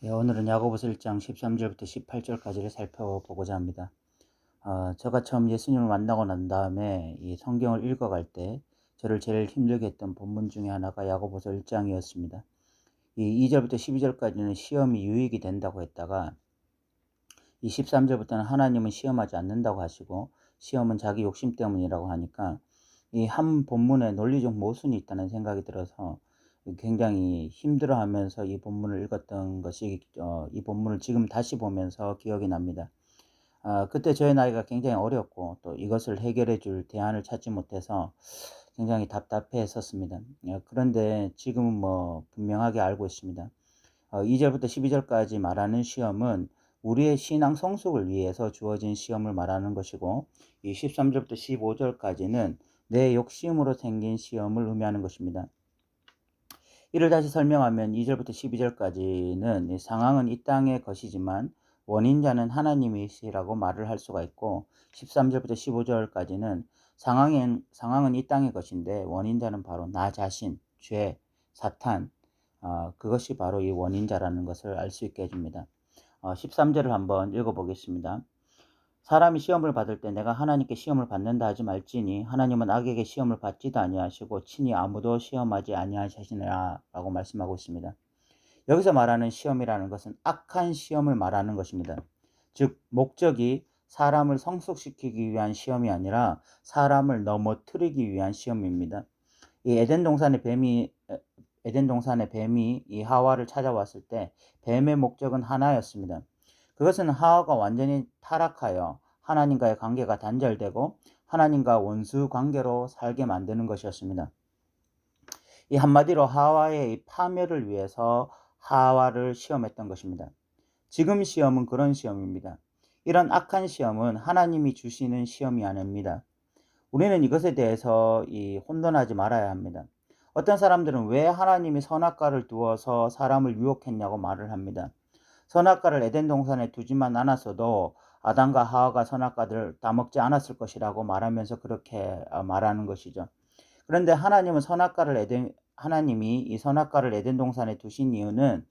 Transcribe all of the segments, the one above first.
예, 오늘은 야고보서 1장 13절부터 18절까지를 살펴보고자 합니다. 제가 처음 예수님을 만나고 난 다음에 이 성경을 읽어갈 때 저를 제일 힘들게 했던 본문 중에 하나가 야고보서 1장이었습니다. 이 2절부터 12절까지는 시험이 유익이 된다고 했다가 이 13절부터는 하나님은 시험하지 않는다고 하시고 시험은 자기 욕심 때문이라고 하니까 이 한 본문에 논리적 모순이 있다는 생각이 들어서 굉장히 힘들어하면서 이 본문을 읽었던 것이 이 본문을 지금 다시 보면서 기억이 납니다. 그때 저의 나이가 굉장히 어렸고 또 이것을 해결해 줄 대안을 찾지 못해서 굉장히 답답했었습니다. 그런데 지금은 분명하게 알고 있습니다. 2절부터 12절까지 말하는 시험은 우리의 신앙 성숙을 위해서 주어진 시험을 말하는 것이고 이 13절부터 15절까지는 내 욕심으로 생긴 시험을 의미하는 것입니다. 이를 다시 설명하면 2절부터 12절까지는 상황은 이 땅의 것이지만 원인자는 하나님이시라고 말을 할 수가 있고 13절부터 15절까지는 상황은 이 땅의 것인데 원인자는 바로 나 자신, 죄, 사탄, 그것이 바로 이 원인자라는 것을 알 수 있게 해줍니다. 13절을 한번 읽어보겠습니다. 사람이 시험을 받을 때 내가 하나님께 시험을 받는다 하지 말지니 하나님은 악에게 시험을 받지도 아니하시고 친히 아무도 시험하지 아니하시느라 라고 말씀하고 있습니다. 여기서 말하는 시험이라는 것은 악한 시험을 말하는 것입니다. 즉 목적이 사람을 성숙시키기 위한 시험이 아니라 사람을 넘어뜨리기 위한 시험입니다. 이 에덴 동산의 뱀이 이 하와를 찾아왔을 때 뱀의 목적은 하나였습니다. 그것은 하와가 완전히 타락하여 하나님과의 관계가 단절되고 하나님과 원수 관계로 살게 만드는 것이었습니다. 이 한마디로 하와의 파멸을 위해서 하와를 시험했던 것입니다. 지금 시험은 그런 시험입니다. 이런 악한 시험은 하나님이 주시는 시험이 아닙니다. 우리는 이것에 대해서 혼돈하지 말아야 합니다. 어떤 사람들은 왜 하나님이 선악과를 두어서 사람을 유혹했냐고 말을 합니다. 선악과를 에덴 동산에 두지만 않았어도 아담과 하와가 선악과를 따먹지 않았을 것이라고 말하면서 그렇게 말하는 것이죠. 그런데 하나님이 이 선악과를 에덴 동산에 두신 이유는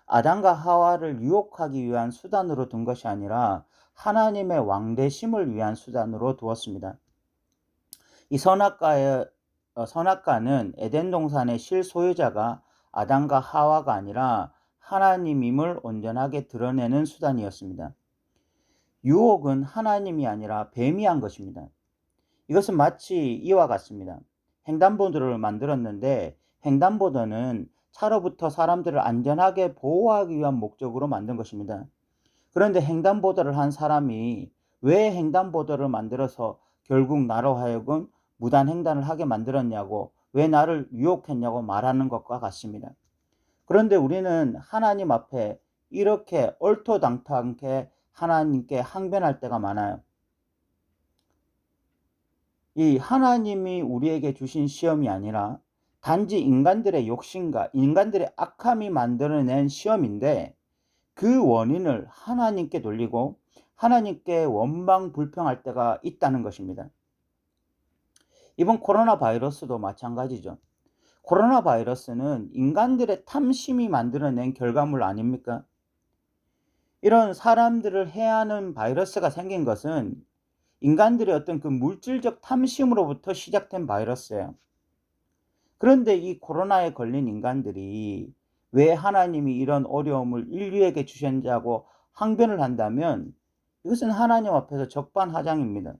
아담과 하와를 유혹하기 위한 수단으로 둔 것이 아니라 하나님의 왕되심을 위한 수단으로 두었습니다. 이 선악과는 에덴 동산의 실소유자가 아담과 하와가 아니라 하나님임을 온전하게 드러내는 수단이었습니다. 유혹은 하나님이 아니라 뱀이 한 것입니다. 이것은 마치 이와 같습니다. 횡단보도를 만들었는데 횡단보도는 차로부터 사람들을 안전하게 보호하기 위한 목적으로 만든 것입니다. 그런데 횡단보도를 한 사람이 왜 횡단보도를 만들어서 결국 나로 하여금 무단횡단을 하게 만들었냐고, 왜 나를 유혹했냐고 말하는 것과 같습니다. 그런데 우리는 하나님 앞에 이렇게 얼토당토하게 하나님께 항변할 때가 많아요. 이 하나님이 우리에게 주신 시험이 아니라 단지 인간들의 욕심과 인간들의 악함이 만들어낸 시험인데 그 원인을 하나님께 돌리고 하나님께 원망불평할 때가 있다는 것입니다. 이번 코로나 바이러스도 마찬가지죠. 코로나 바이러스는 인간들의 탐심이 만들어낸 결과물 아닙니까? 이런 사람들을 해하는 바이러스가 생긴 것은 인간들의 어떤 그 물질적 탐심으로부터 시작된 바이러스예요. 그런데 이 코로나에 걸린 인간들이 왜 하나님이 이런 어려움을 인류에게 주셨냐고 항변을 한다면 이것은 하나님 앞에서 적반하장입니다.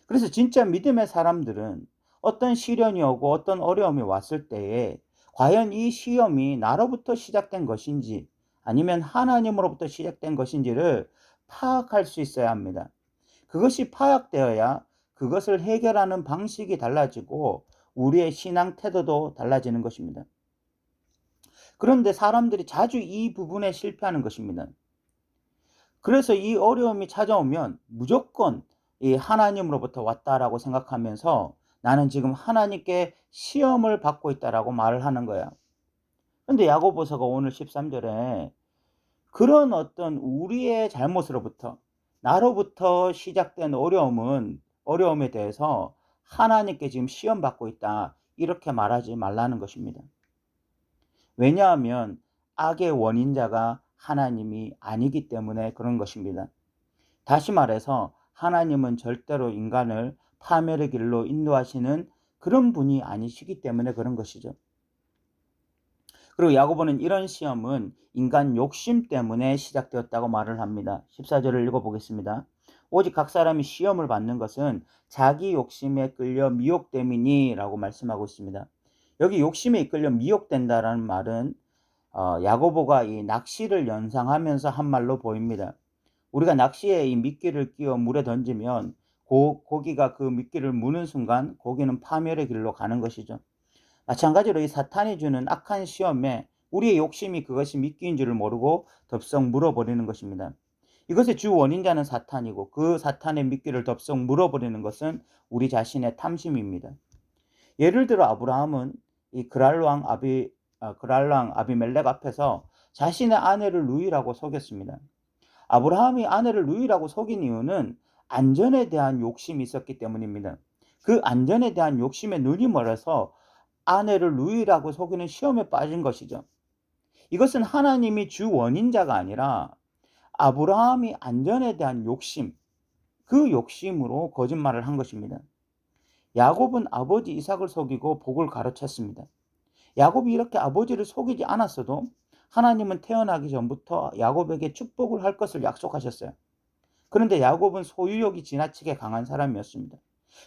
그래서 진짜 믿음의 사람들은 어떤 시련이 오고 어떤 어려움이 왔을 때에 과연 이 시험이 나로부터 시작된 것인지 아니면 하나님으로부터 시작된 것인지를 파악할 수 있어야 합니다. 그것이 파악되어야 그것을 해결하는 방식이 달라지고 우리의 신앙 태도도 달라지는 것입니다. 그런데 사람들이 자주 이 부분에 실패하는 것입니다. 그래서 이 어려움이 찾아오면 무조건 이 하나님으로부터 왔다라고 생각하면서 나는 지금 하나님께 시험을 받고 있다라고 말을 하는 거야. 그런데 야고보서가 오늘 13절에 그런 어떤 우리의 잘못으로부터 나로부터 시작된 어려움에 대해서 하나님께 지금 시험 받고 있다 이렇게 말하지 말라는 것입니다. 왜냐하면 악의 원인자가 하나님이 아니기 때문에 그런 것입니다. 다시 말해서 하나님은 절대로 인간을 파멸의 길로 인도하시는 그런 분이 아니시기 때문에 그런 것이죠. 그리고 야고보는 이런 시험은 인간 욕심 때문에 시작되었다고 말을 합니다. 14절을 읽어보겠습니다. 오직 각 사람이 시험을 받는 것은 자기 욕심에 끌려 미혹됨이니 라고 말씀하고 있습니다. 여기 욕심에 이끌려 미혹된다라는 말은 야고보가 이 낚시를 연상하면서 한 말로 보입니다. 우리가 낚시에 이 미끼를 끼워 물에 던지면 고기가 그 미끼를 무는 순간 고기는 파멸의 길로 가는 것이죠. 마찬가지로 이 사탄이 주는 악한 시험에 우리의 욕심이 그것이 미끼인 줄을 모르고 덥석 물어버리는 것입니다. 이것의 주 원인자는 사탄이고 그 사탄의 미끼를 덥석 물어버리는 것은 우리 자신의 탐심입니다. 예를 들어 아브라함은 이 그랄왕 아비멜렉 앞에서 자신의 아내를 루이라고 속였습니다. 아브라함이 아내를 루이라고 속인 이유는 안전에 대한 욕심이 있었기 때문입니다. 그 안전에 대한 욕심에 눈이 멀어서 아내를 루이라고 속이는 시험에 빠진 것이죠. 이것은 하나님이 주 원인자가 아니라 아브라함이 안전에 대한 욕심, 그 욕심으로 거짓말을 한 것입니다. 야곱은 아버지 이삭을 속이고 복을 가로챘습니다. 야곱이 이렇게 아버지를 속이지 않았어도 하나님은 태어나기 전부터 야곱에게 축복을 할 것을 약속하셨어요. 그런데 야곱은 소유욕이 지나치게 강한 사람이었습니다.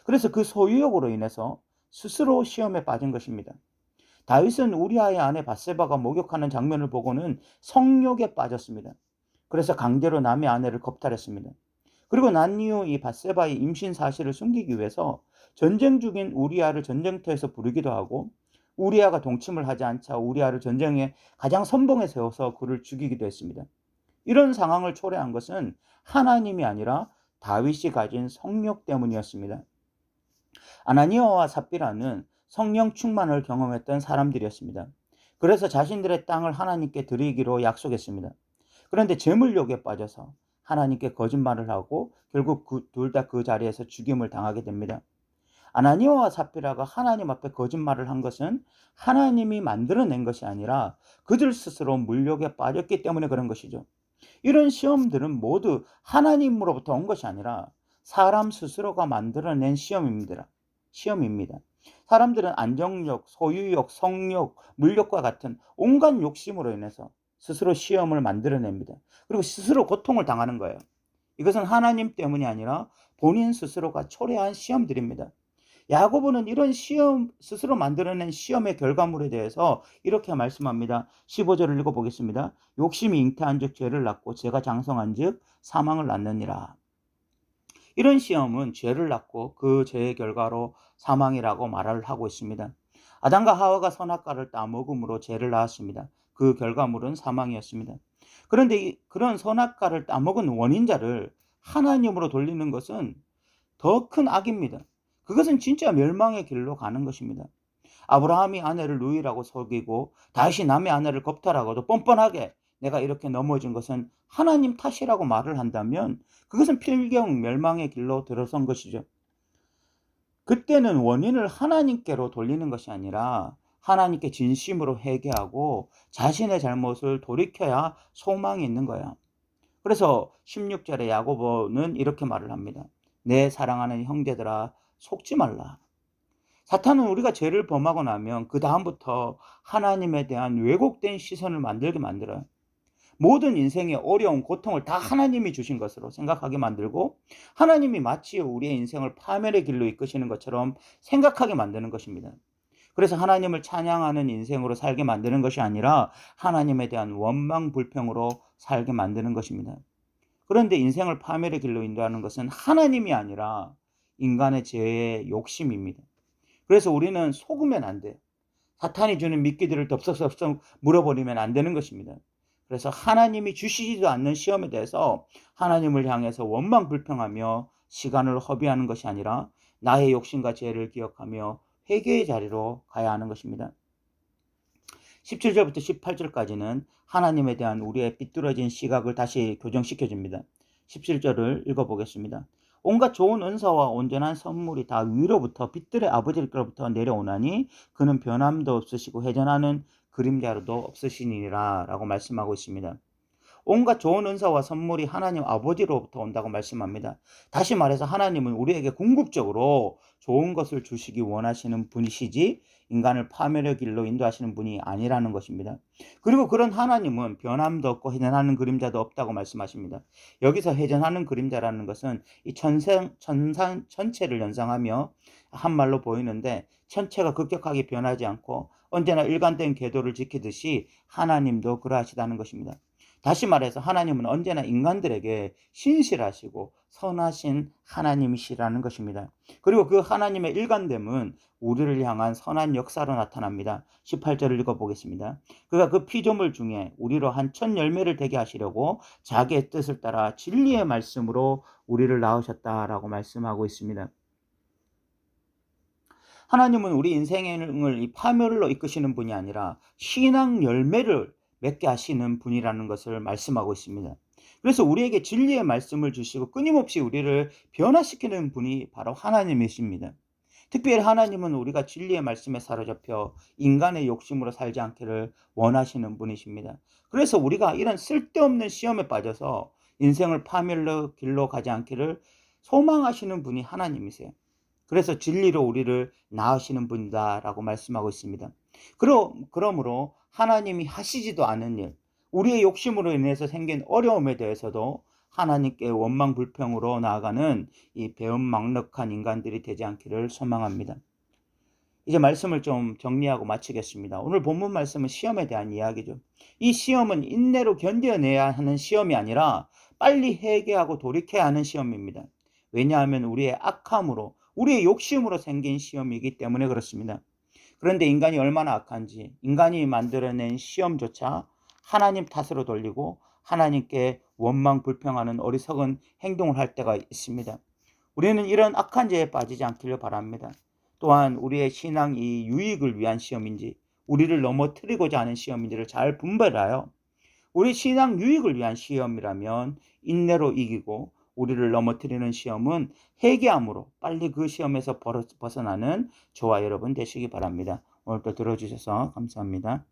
그래서 그 소유욕으로 인해서 스스로 시험에 빠진 것입니다. 다윗은 우리아의 아내 밧세바가 목욕하는 장면을 보고는 성욕에 빠졌습니다. 그래서 강제로 남의 아내를 겁탈했습니다. 그리고 난 이후 이 밧세바의 임신 사실을 숨기기 위해서 전쟁 중인 우리아를 전쟁터에서 부르기도 하고 우리아가 동침을 하지 않자 우리아를 전쟁에 가장 선봉에 세워서 그를 죽이기도 했습니다. 이런 상황을 초래한 것은 하나님이 아니라 다윗이 가진 성욕 때문이었습니다. 아나니아와 삽비라는 성령 충만을 경험했던 사람들이었습니다. 그래서 자신들의 땅을 하나님께 드리기로 약속했습니다. 그런데 재물욕에 빠져서 하나님께 거짓말을 하고 결국 둘 다 그 자리에서 죽임을 당하게 됩니다. 아나니아와 삽비라가 하나님 앞에 거짓말을 한 것은 하나님이 만들어낸 것이 아니라 그들 스스로 물욕에 빠졌기 때문에 그런 것이죠. 이런 시험들은 모두 하나님으로부터 온 것이 아니라 사람 스스로가 만들어낸 시험입니다. 사람들은 안정욕, 소유욕, 성욕, 물욕과 같은 온갖 욕심으로 인해서 스스로 시험을 만들어냅니다. 그리고 스스로 고통을 당하는 거예요. 이것은 하나님 때문이 아니라 본인 스스로가 초래한 시험들입니다. 야고보는 이런 시험, 스스로 만들어낸 시험의 결과물에 대해서 이렇게 말씀합니다. 15절을 읽어보겠습니다. 욕심이 잉태한 즉 죄를 낳고 죄가 장성한 즉 사망을 낳느니라. 이런 시험은 죄를 낳고 그 죄의 결과로 사망이라고 말을 하고 있습니다. 아담과 하와가 선악과를 따먹음으로 죄를 낳았습니다. 그 결과물은 사망이었습니다. 그런데 그런 선악과를 따먹은 원인자를 하나님으로 돌리는 것은 더 큰 악입니다. 그것은 진짜 멸망의 길로 가는 것입니다. 아브라함이 아내를 루이라고 속이고 다윗이 남의 아내를 겁탈하고도 뻔뻔하게 내가 이렇게 넘어진 것은 하나님 탓이라고 말을 한다면 그것은 필경 멸망의 길로 들어선 것이죠. 그때는 원인을 하나님께로 돌리는 것이 아니라 하나님께 진심으로 회개하고 자신의 잘못을 돌이켜야 소망이 있는 거야. 그래서 16절에 야고보는 이렇게 말을 합니다. 내 사랑하는 형제들아 속지 말라. 사탄은 우리가 죄를 범하고 나면 그 다음부터 하나님에 대한 왜곡된 시선을 만들게 만들어요. 모든 인생의 어려운 고통을 다 하나님이 주신 것으로 생각하게 만들고 하나님이 마치 우리의 인생을 파멸의 길로 이끄시는 것처럼 생각하게 만드는 것입니다. 그래서 하나님을 찬양하는 인생으로 살게 만드는 것이 아니라 하나님에 대한 원망 불평으로 살게 만드는 것입니다. 그런데 인생을 파멸의 길로 인도하는 것은 하나님이 아니라 인간의 죄의 욕심입니다. 그래서 우리는 속으면 안 돼요. 사탄이 주는 미끼들을 덥석덥석 물어버리면 안 되는 것입니다. 그래서 하나님이 주시지도 않는 시험에 대해서 하나님을 향해서 원망 불평하며 시간을 허비하는 것이 아니라 나의 욕심과 죄를 기억하며 회개의 자리로 가야 하는 것입니다. 17절부터 18절까지는 하나님에 대한 우리의 삐뚤어진 시각을 다시 교정시켜줍니다. 17절을 읽어보겠습니다. 온갖 좋은 은사와 온전한 선물이 다 위로부터 빛들의 아버지께로부터 내려오나니 그는 변함도 없으시고 회전하는 그림자로도 없으시니라 라고 말씀하고 있습니다. 온갖 좋은 은사와 선물이 하나님 아버지로부터 온다고 말씀합니다. 다시 말해서 하나님은 우리에게 궁극적으로 좋은 것을 주시기 원하시는 분이시지 인간을 파멸의 길로 인도하시는 분이 아니라는 것입니다. 그리고 그런 하나님은 변함도 없고 회전하는 그림자도 없다고 말씀하십니다. 여기서 회전하는 그림자라는 것은 이 천상 전체를 연상하며 한 말로 보이는데, 천체가 급격하게 변하지 않고 언제나 일관된 궤도를 지키듯이 하나님도 그러하시다는 것입니다. 다시 말해서 하나님은 언제나 인간들에게 신실하시고 선하신 하나님이시라는 것입니다. 그리고 그 하나님의 일관됨은 우리를 향한 선한 역사로 나타납니다. 18절을 읽어보겠습니다. 그가 그 피조물 중에 우리로 한 첫 열매를 되게 하시려고 자기의 뜻을 따라 진리의 말씀으로 우리를 낳으셨다라고 말씀하고 있습니다. 하나님은 우리 인생을 이 파멸로 이끄시는 분이 아니라 신앙 열매를 맺게 하시는 분이라는 것을 말씀하고 있습니다. 그래서 우리에게 진리의 말씀을 주시고 끊임없이 우리를 변화시키는 분이 바로 하나님이십니다. 특별히 하나님은 우리가 진리의 말씀에 사로잡혀 인간의 욕심으로 살지 않기를 원하시는 분이십니다. 그래서 우리가 이런 쓸데없는 시험에 빠져서 인생을 파멸의 길로 가지 않기를 소망하시는 분이 하나님이세요. 그래서 진리로 우리를 낳으시는 분이다라고 말씀하고 있습니다. 그러므로 하나님이 하시지도 않은 일, 우리의 욕심으로 인해서 생긴 어려움에 대해서도 하나님께 원망불평으로 나아가는 이 배은망덕한 인간들이 되지 않기를 소망합니다. 이제 말씀을 좀 정리하고 마치겠습니다. 오늘 본문 말씀은 시험에 대한 이야기죠. 이 시험은 인내로 견뎌내야 하는 시험이 아니라 빨리 회개하고 돌이켜야 하는 시험입니다. 왜냐하면 우리의 악함으로, 우리의 욕심으로 생긴 시험이기 때문에 그렇습니다. 그런데 인간이 얼마나 악한지, 인간이 만들어낸 시험조차 하나님 탓으로 돌리고 하나님께 원망불평하는 어리석은 행동을 할 때가 있습니다. 우리는 이런 악한 죄에 빠지지 않기를 바랍니다. 또한 우리의 신앙이 유익을 위한 시험인지 우리를 넘어뜨리고자 하는 시험인지를 잘 분별하여 우리 신앙 유익을 위한 시험이라면 인내로 이기고, 우리를 넘어뜨리는 시험은 회개함으로 빨리 그 시험에서 벗어나는 저와 여러분 되시기 바랍니다. 오늘도 들어주셔서 감사합니다.